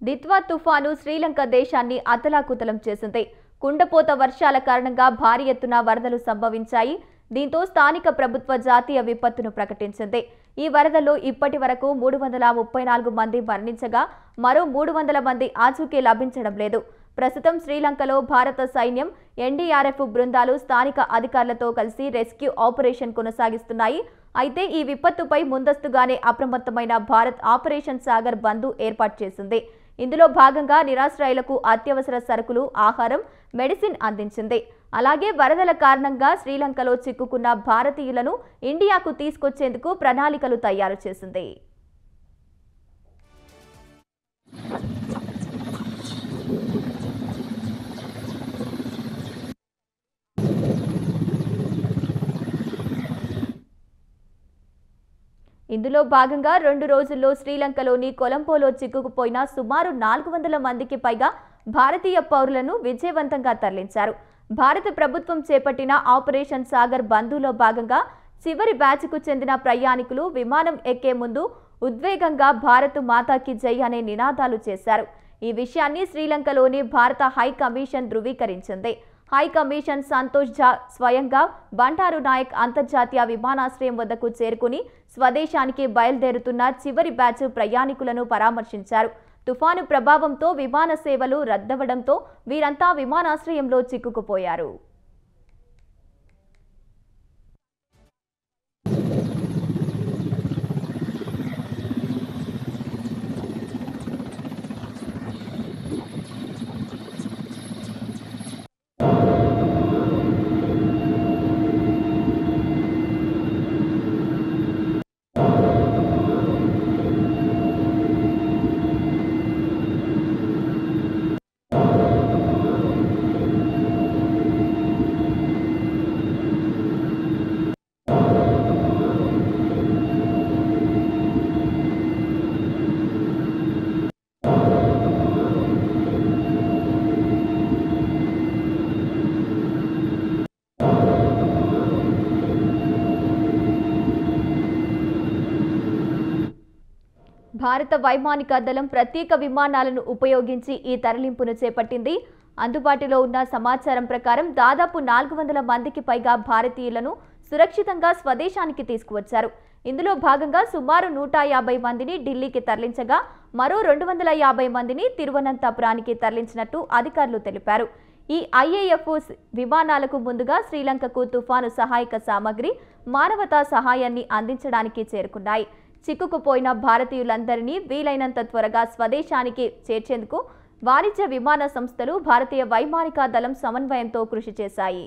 దిత్వా తుఫాను శ్రీలంక దేశాన్ని అతలాకుతలం చేసింది. కుండపోత వర్షాల కారణంగా భారీ ఎత్తున వరదలు సంభవించాయి. దీంతో స్థానిక ప్రభుత్వ జాతీయ విపత్తును ప్రకటించింది. ఈ వరదల్లో ఇప్పటి వరకు 334 మంది మరణించగా మరో 300 మంది ఆచూకీ లభించడం లేదు. ప్రస్తుతం శ్రీలంకలో భారత సైన్యం, ఎన్డీఆర్ఎఫ్ బృందాలు స్థానిక అధికారులతో కలిసి రెస్క్యూ ఆపరేషన్ కొనసాగిస్తున్నాయి. అయితే ఈ విపత్తుపై ముందస్తుగానే అప్రమత్తమైన భారత్ ఆపరేషన్ సాగర్ బంధు ఏర్పాటు చేసింది. ఇందులో భాగంగా నిరాశ్రయులకు అత్యవసర సరుకులు, ఆహారం, మెడిసిన్ అందించింది. అలాగే వరదల కారణంగా శ్రీలంకలో చిక్కుకున్న భారతీయులను ఇండియాకు తీసుకొచ్చేందుకు ప్రణాళికలు తయారు చేసింది. ఇందులో భాగంగా 2 రోజుల్లో శ్రీలంకలోని కొలంబోలో చిక్కుకుపోయిన సుమారు 400 మందికి పైగా భారతీయ పౌరులను విజయవంతంగా తరలించారు. భారత ప్రభుత్వం చేపట్టిన ఆపరేషన్ సాగర్ బంధులో భాగంగా చివరి బ్యాచ్కు చెందిన ప్రయాణికులు విమానం ఎక్కే ముందు ఉద్వేగంగా భారత్ మాతాకి జై అనే నినాదాలు చేశారు. ఈ విషయాన్ని శ్రీలంకలోని భారత హై కమిషన్ ధృవీకరించింది. హై కమిషన్ సంతోష్ ఝా స్వయంగా బండారు నాయక్ అంతర్జాతీయ విమానాశ్రయం వద్దకు చేరుకుని స్వదేశానికి బయలుదేరుతున్న చివరి బ్యాచ్ ప్రయాణికులను పరామర్శించారు. తుఫాను ప్రభావంతో విమాన సేవలు రద్దవడంతో వీరంతా విమానాశ్రయంలో చిక్కుకుపోయారు. భారత వైమానిక దళం ప్రత్యేక విమానాలను ఉపయోగించి ఈ తరలింపును చేపట్టింది. అందుబాటులో ఉన్న సమాచారం ప్రకారం దాదాపు 400 మందికి పైగా భారతీయులను సురక్షితంగా స్వదేశానికి తీసుకువచ్చారు. ఇందులో భాగంగా సుమారు 150 మందిని ఢిల్లీకి తరలించగా మరో 250 మందిని తిరువనంతపురానికి తరలించినట్టు అధికారులు తెలిపారు. ఈ ఐఏఎఫ్ విమానాలకు ముందుగా శ్రీలంకకు తుఫాను సహాయక సామగ్రి, మానవతా సహాయాన్ని అందించడానికి చేరుకున్నాయి. చిక్కుకుపోయిన భారతీయులందరినీ వీలైనంత త్వరగా స్వదేశానికి చేర్చేందుకు వాణిజ్య విమాన సంస్థలు, భారతీయ వైమానిక దళం సమన్వయంతో కృషి చేశాయి.